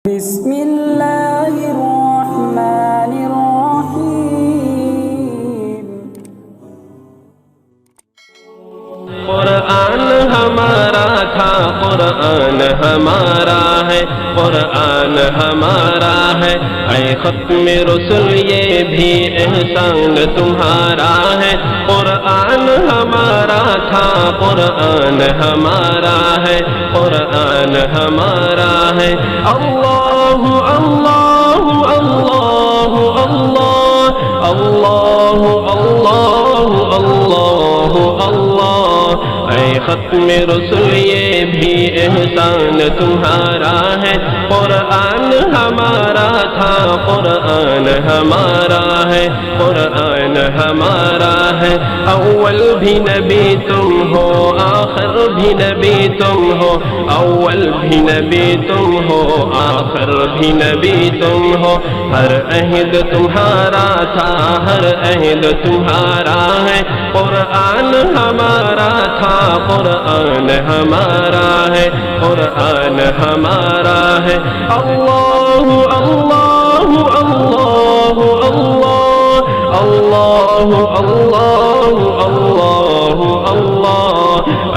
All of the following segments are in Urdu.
بسم اللہ الرحمن الرحیم۔ قرآن ہمارا تھا، قرآن ہمارا ہے، قرآن ہمارا ہے، اے ختم رسل یہ بھی احسان تمہارا ہے۔ قرآن ہمارا تھا، قرآن ہمارا ہے، قرآن ہمارا ہے۔ اللہ اللہ اللہ اللہ اللہ اللہ اللہ اللہ، اے ختم رسل یہ بھی احسان تمہارا ہے۔ قرآن ہمارا تھا، قرآن ہمارا ہے، قرآن ہمارا ہے۔ اول بھی نبی تم ہو، آخر بھی نبی تم ہو، اول بھی نبی تم ہو، آخر بھی نبی تم ہو۔ ہر عہد تمہارا تھا، ہر عہد تمہارا ہے۔ قرآن ہمارا تھا، قرآن ہمارا ہے، قرآن ہمارا ہے۔ اللہ اللہ اللہ اللہ اللہ اللہ اللہ،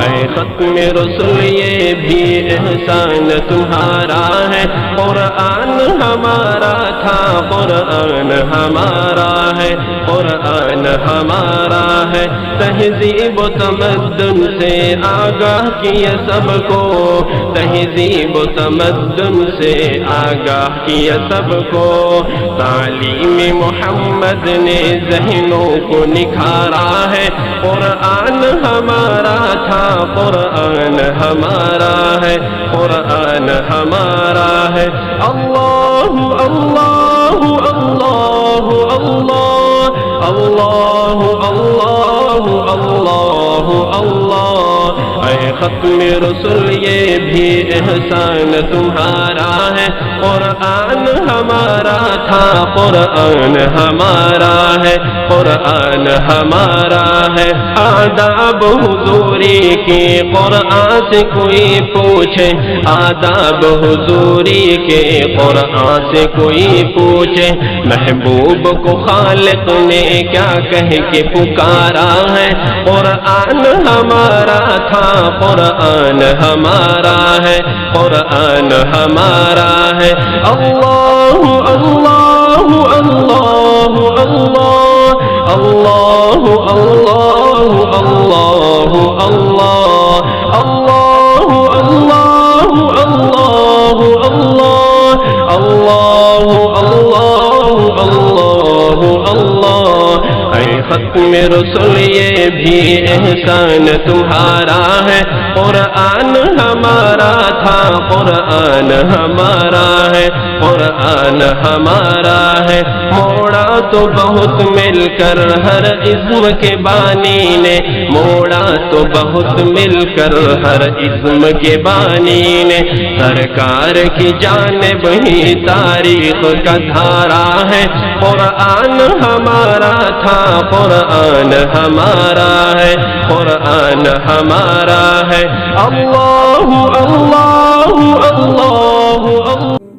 اے ختم رسل یہ بھی احسان تمہارا ہے۔ قرآن ہمارا تھا، قرآن ہمارا ہے، قرآن ہمارا ہے۔ تہذیب و تمدن سے آگاہ کیا سب کو، تہذیب و تمدن سے آگاہ کیا سب کو۔ تعلیم محمد نے ذہنوں کو نکھارا ہے۔ قرآن ہمارا تھا، قرآن ہمارا ہے، قرآن ہمارا ہے۔ اللہ اللہ اللہ اللہ اللہ اللہ اللہ اللہ، اے ختم رسل یہ بھی احسان تمہارا ہے۔ قرآن ہمارا تھا، قرآن ہمارا ہے، قرآن ہمارا ہے۔ آداب حضوری کے قرآن سے کوئی پوچھے، آداب حضوری کے قرآن سے کوئی پوچھے، محبوب کو خالق نے کیا کہہ کے پکارا ہے۔ قرآن ہمارا تھا، قرآن ہمارا ہے، قرآن ہمارا ہے۔ اللہ اللہ اللہ اللہ اللہ اللہ اللہ اللہ اللہ اللہ اللہ اللہ اللہ، اے ختم رسل یہ بھی احسان تمہارا ہے۔ قرآن ہمارا تھا، قرآن ہمارا ہے، قرآن ہمارا ہے۔ موڑا تو بہت مل کر ہر اسم کے بانی نے، موڑا تو بہت مل کر ہر اسم کے بانی نے۔ سرکار کی جانب ہی تاریخ کا دھارا ہے۔ قرآن ہمارا تھا، قرآن ہمارا ہے، قرآن ہمارا ہے۔ اللہ اللہ اللہ اللہ۔